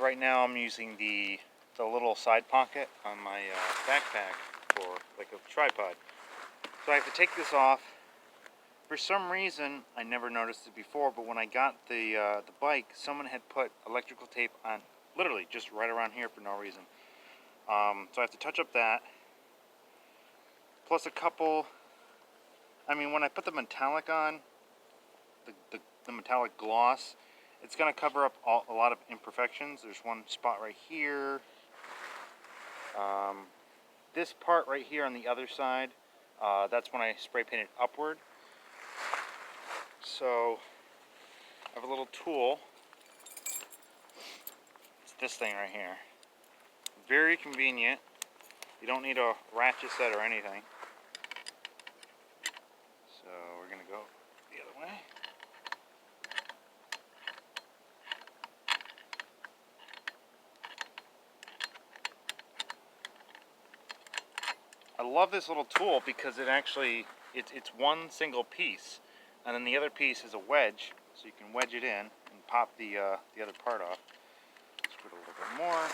right now I'm using the little side pocket on my backpack for like a tripod. So I have to take this off. For some reason, I never noticed it before, but when I got the bike, someone had put electrical tape on, literally just right around here for no reason. So I have to touch up that. Plus a couple, when I put the metallic on, the metallic gloss, it's going to cover up a lot of imperfections. There's one spot right here. This part right here on the other side, that's when I spray painted upward. So I have a little tool. It's this thing right here. Very convenient. You don't need a ratchet set or anything. So we're going to go the other way. I love this little tool because it actually, it's one single piece, and then the other piece is a wedge, so you can wedge it in and pop the other part off. Let's put a little bit more.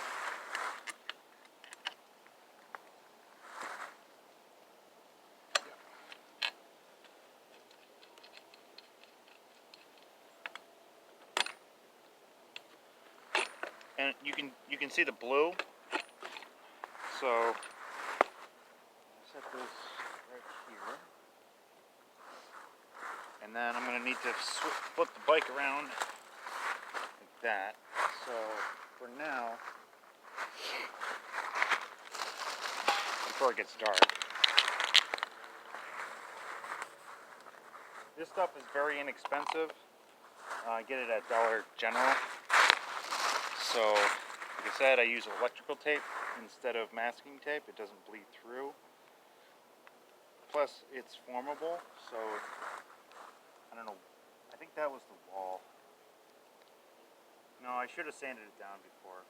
And you can see the blue. So set this right here, and then I'm going to need to flip the bike around like that. So for now, before it gets dark, this stuff is very inexpensive. I get it at Dollar General. So, like I said, I use electrical tape instead of masking tape. It doesn't bleed through. Plus, it's formable, so I don't know. I think that was the wall. No, I should have sanded it down before.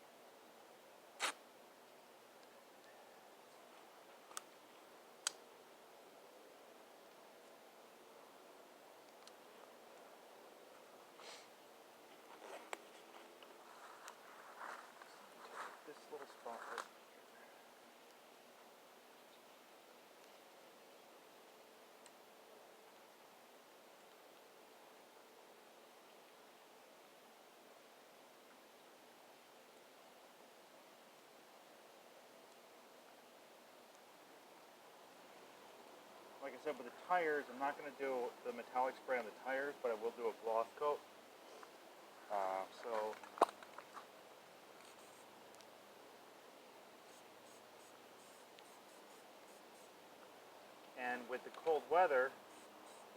This little spot right here. Like I said, with the tires, I'm not going to do the metallic spray on the tires, but I will do a gloss coat. And with the cold weather,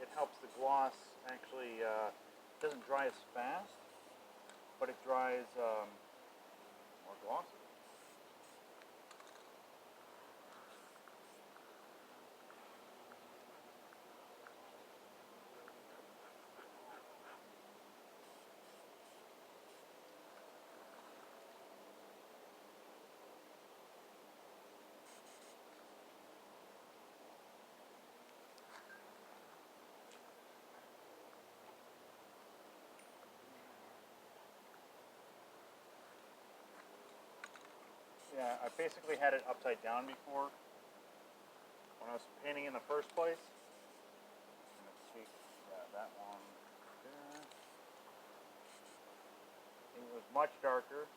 it helps the gloss actually, doesn't dry as fast, but it dries more glossy. Yeah, I basically had it upside down before when I was painting in the first place. Let's see, yeah, that one there. It was much darker.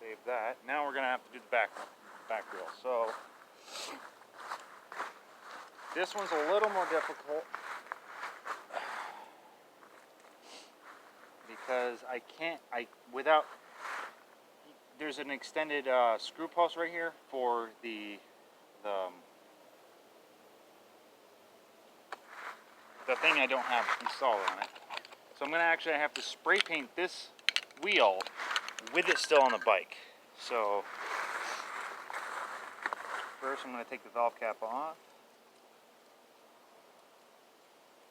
Save that. Now we're gonna have to do the back wheel. So this one's a little more difficult because there's an extended screw post right here for the thing I don't have installed on it. So I'm gonna actually have to spray paint this wheel with it still on the bike. So first I'm gonna take the valve cap off.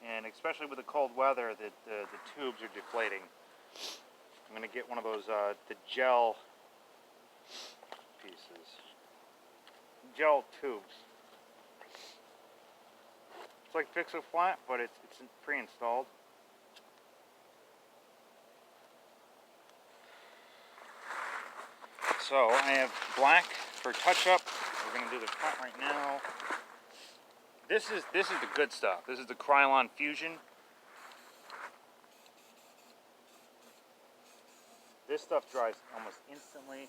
And especially with the cold weather, the tubes are deflating. I'm going to get one of those, the gel pieces. Gel tubes. It's like Fix-A-Flat, but it's pre-installed. So I have black for touch-up. We're gonna do the front right now. This is the good stuff. This is the Krylon Fusion. This stuff dries almost instantly.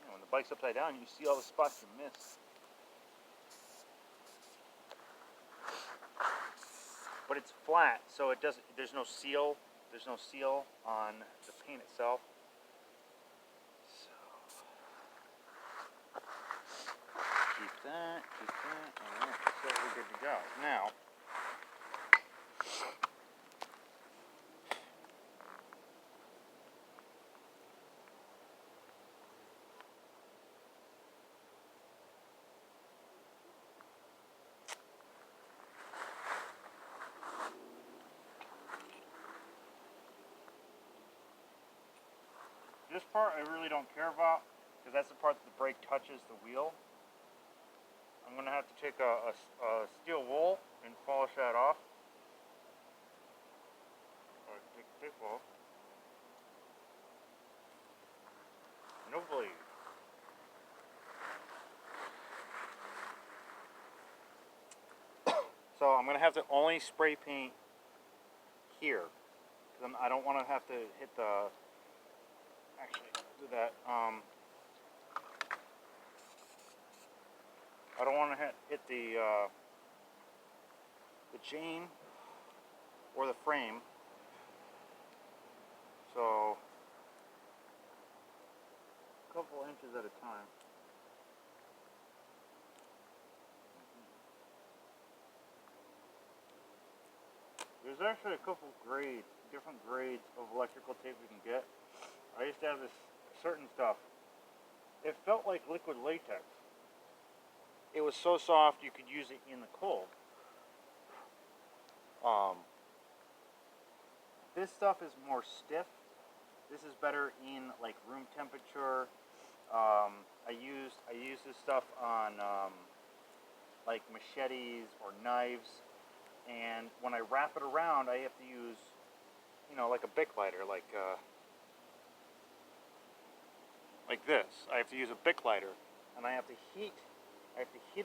When the bike's upside down, you see all the spots you missed. But it's flat, so it doesn't. There's no seal. There's no seal on the paint itself. So keep that. All right, so we're good to go. Now, this part I really don't care about because that's the part that the brake touches the wheel. I'm going to have to take a steel wool and polish that off. Or take the tape off. No bleed. So I'm going to have to only spray paint here. Because I don't want to have to hit the... Actually, do that. I don't want to hit the chain or the frame. So, a couple inches at a time. There's actually a couple different grades of electrical tape you can get. I used to have this certain stuff. It felt like liquid latex. It was so soft you could use it in the cold. This stuff is more stiff. This is better in like room temperature. I use this stuff on like machetes or knives, and when I wrap it around, I have to use, like a Bic lighter, like this. I have to use a Bic lighter, and I have to heat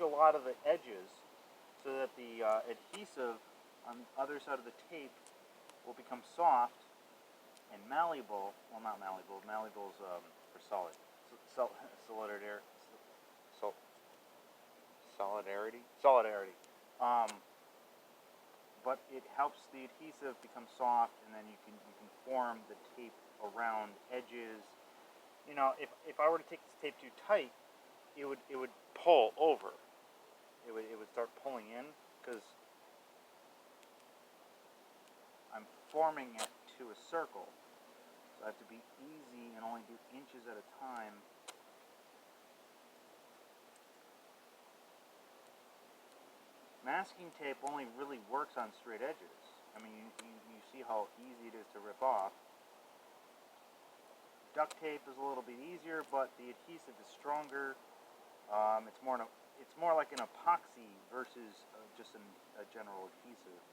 a lot of the edges so that the adhesive on the other side of the tape will become soft and malleable. Well, not malleable. Malleable is for solid. Solidarity. But it helps the adhesive become soft, and then you can form the tape around edges. If I were to take this tape too tight, it would pull over. It would start pulling in because I'm forming it to a circle. So I have to be easy and only do inches at a time. Masking tape only really works on straight edges. I mean, you see how easy it is to rip off. Duct tape is a little bit easier, but the adhesive is stronger. It's more like an epoxy versus just a general adhesive.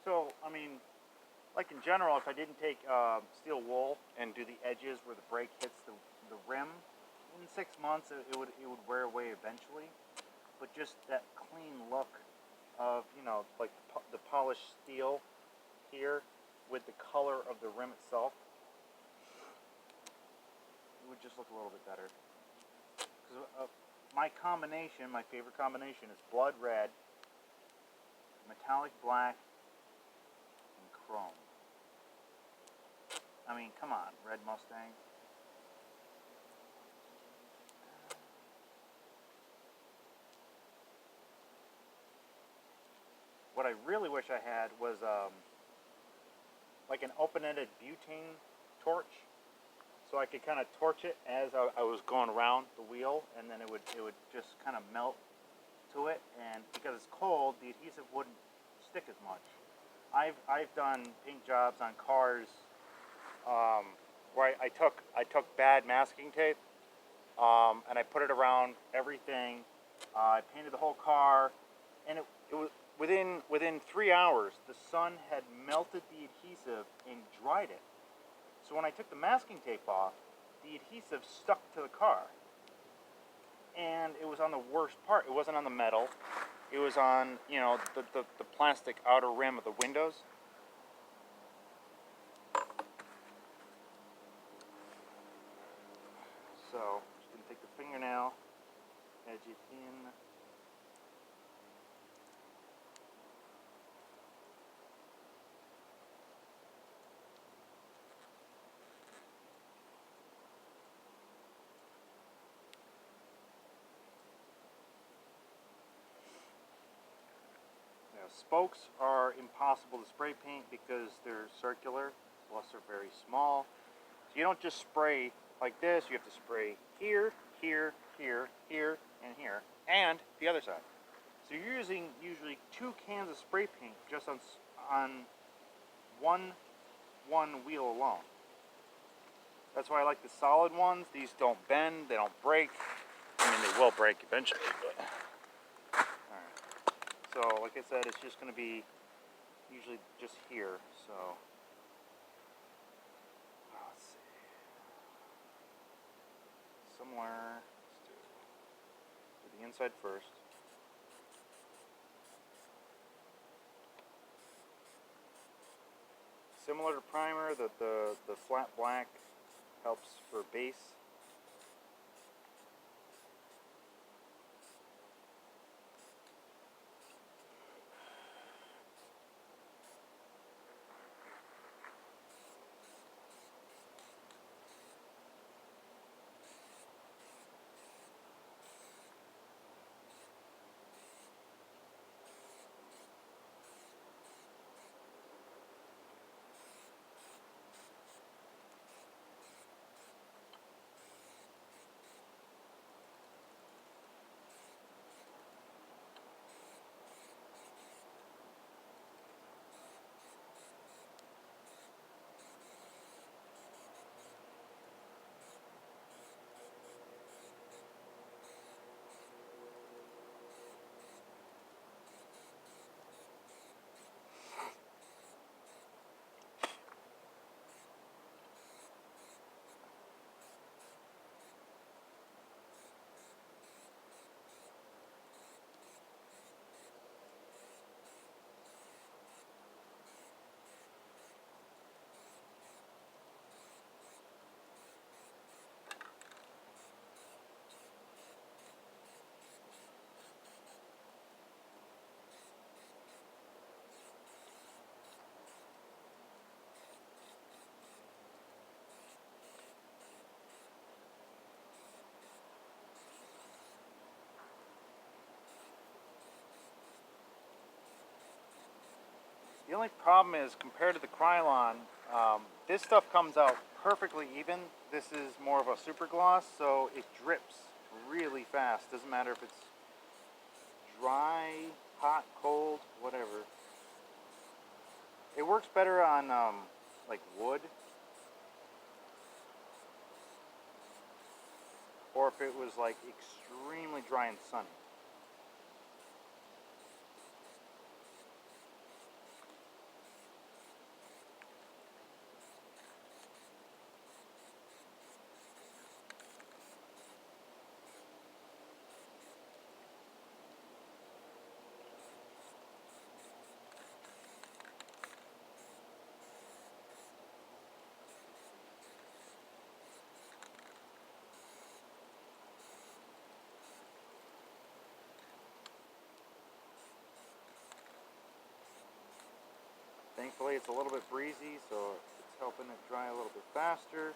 So, I mean, like in general, if I didn't take steel wool and do the edges where the brake hits the rim, in 6 months it would wear away eventually. But just that clean look of, like the polished steel here with the color of the rim itself, it would just look a little bit better. Because my favorite combination is blood red, metallic black, and chrome. I mean, come on, red Mustang. What I really wish I had was like an open-ended butane torch, so I could kind of torch it as I was going around the wheel, and then it would just kind of melt to it. And because it's cold, the adhesive wouldn't stick as much. I've done paint jobs on cars where I took bad masking tape and I put it around everything. I painted the whole car, and it was within 3 hours the sun had melted the adhesive and dried it. So when I took the masking tape off, the adhesive stuck to the car, and it was on the worst part. It wasn't on the metal. It was on, you know, the plastic outer rim of the windows. So just gonna take the fingernail, edge it in. Now, spokes are impossible to spray paint because they're circular, plus they're very small. So you don't just spray like this, you have to spray here, here, here, here, and here, and the other side. So you're using usually 2 cans of spray paint just on one wheel alone. That's why I like the solid ones. These don't bend, they don't break. I mean, they will break eventually, but... Alright. So, like I said, it's just going to be usually just here, so... Let's see. Somewhere... Let's do the inside first. Similar to primer, the flat black helps for base. The only problem is, compared to the Krylon, this stuff comes out perfectly even. This is more of a super gloss, so it drips really fast. Doesn't matter if it's dry, hot, cold, whatever. It works better on like wood, or if it was like extremely dry and sunny. Thankfully it's a little bit breezy, so it's helping it dry a little bit faster.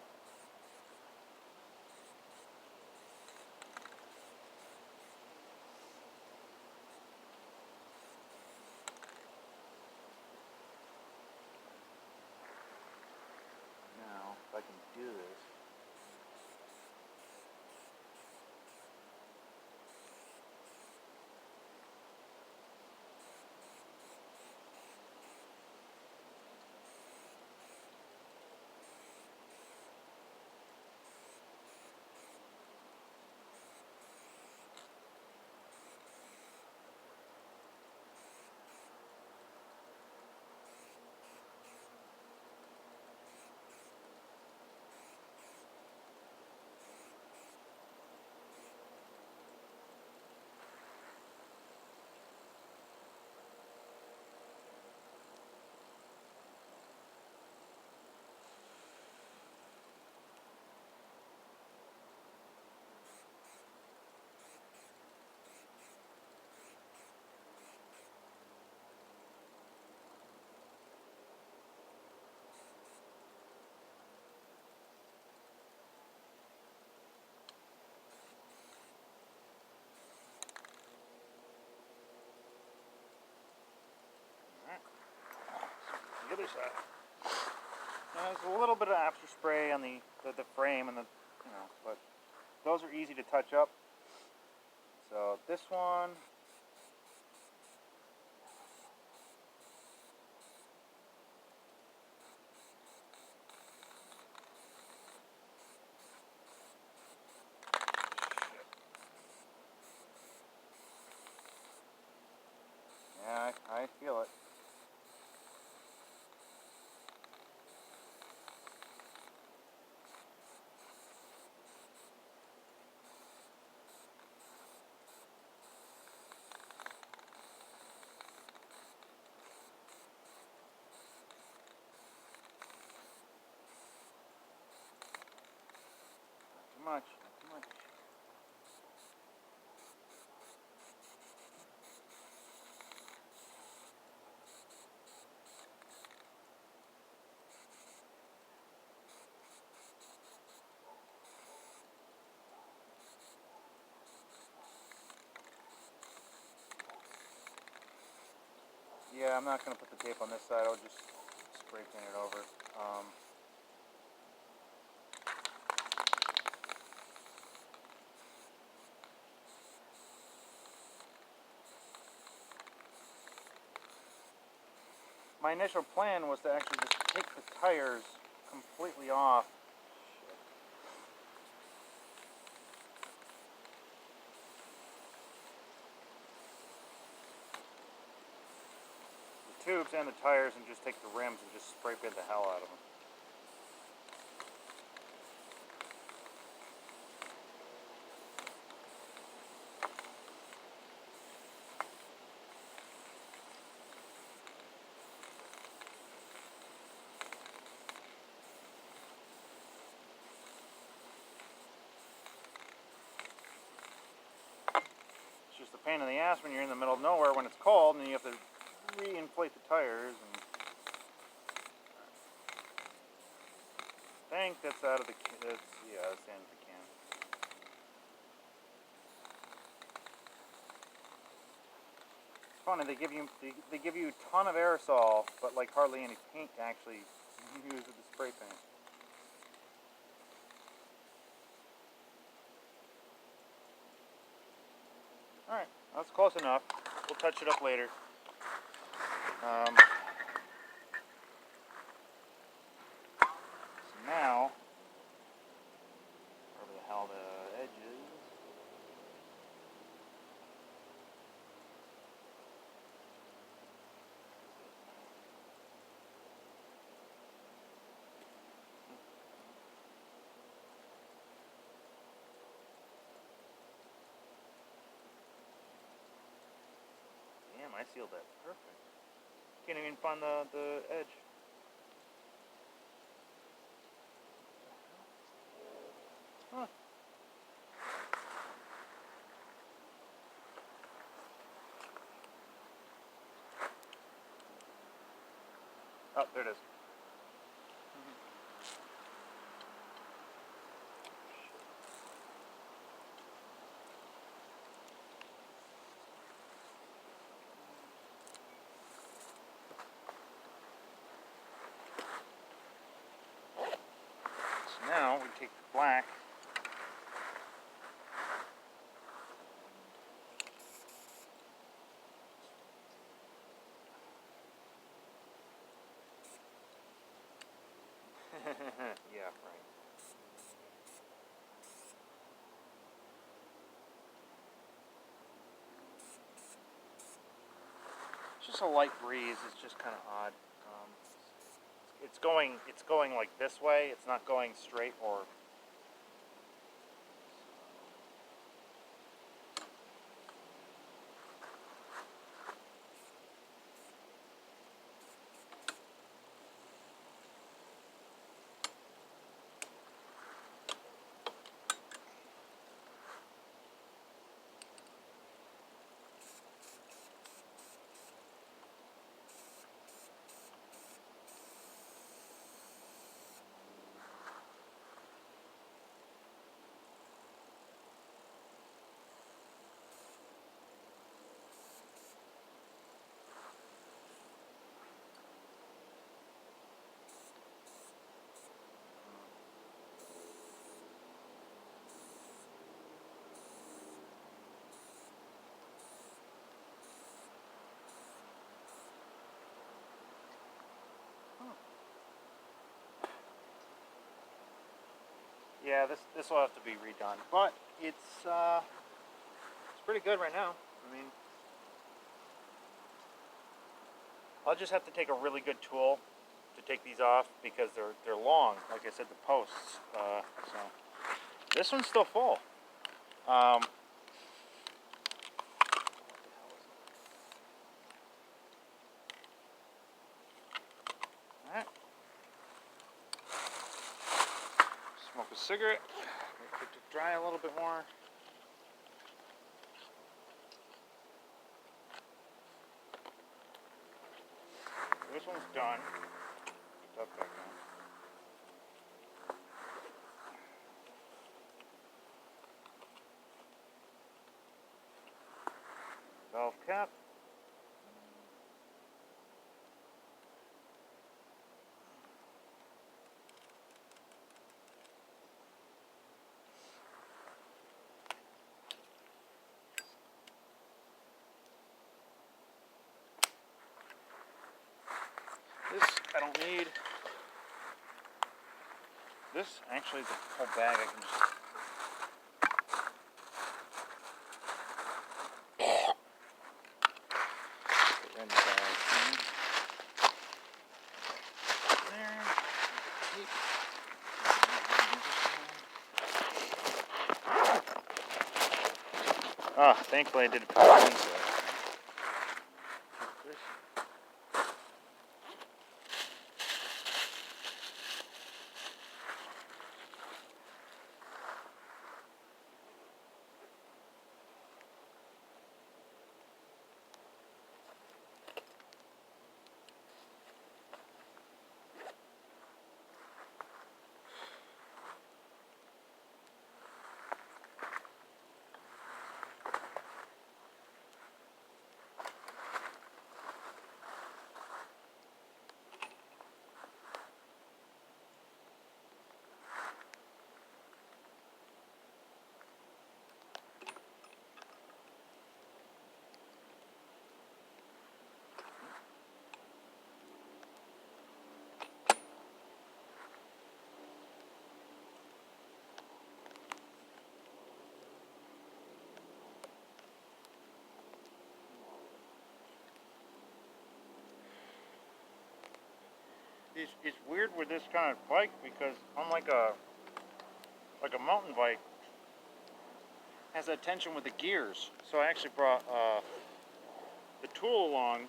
side. Now, there's a little bit of after spray on the frame and but those are easy to touch up. So this one, yeah, I feel it. Not too much. Yeah, I'm not going to put the tape on this side. I'll just spray paint it over. My initial plan was to actually just take the tires completely off. The tubes and the tires and just take the rims and just spray paint the hell out of them. It's just a pain in the ass when you're in the middle of nowhere when it's cold and you have to re-inflate the tires. And I think that's out of the can. Yeah, that's the end of the can. It's funny, they give you a ton of aerosol, but like hardly any paint to actually use with the spray paint. Alright, that's close enough. We'll touch it up later. So now, wherever the hell the edge is. Damn, I sealed that perfect. Can't even find the edge. Huh. Oh, there it is. So now we take the black. Yeah, right. It's just a light breeze. It's just kind of odd. It's going like this way. It's not going straight or. Yeah, this will have to be redone, but it's pretty good right now. I mean, I'll just have to take a really good tool to take these off because they're long. Like I said, the posts. So this one's still full. Alright. Smoke a cigarette. Get it to dry a little bit more. This one's done. Put that back on. Valve cap. This I don't need. This actually is a whole bag. I can just. Put in the bag. There. Ah, thankfully I did put it into it. It's weird with this kind of bike because unlike a mountain bike, it has that tension with the gears. So I actually brought the tool along.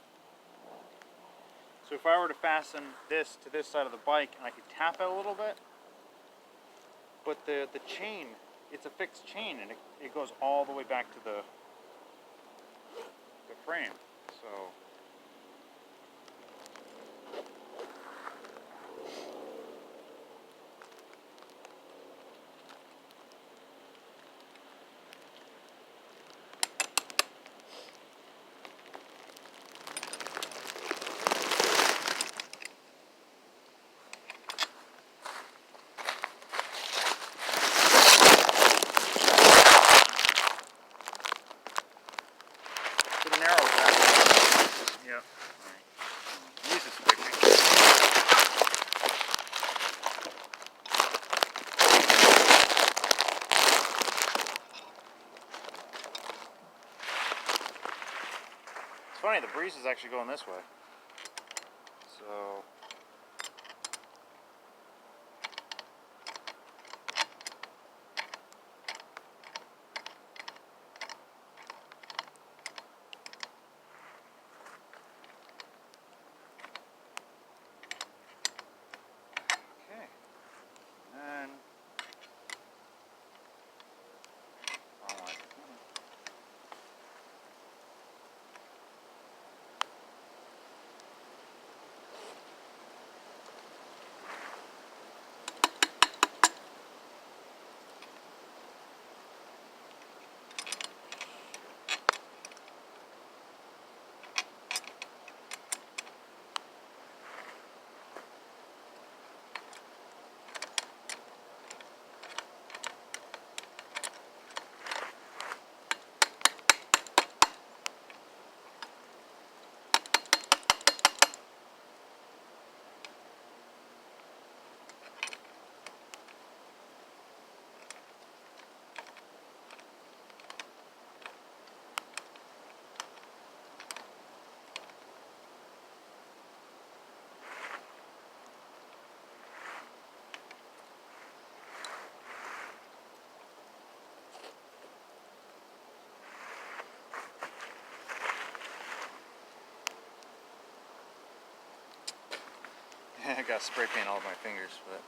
So if I were to fasten this to this side of the bike, and I could tap it a little bit, but the chain, it's a fixed chain, and it goes all the way back to the frame. So. It's funny, the breeze is actually going this way. So. Okay. And. got spray paint all over my fingers, but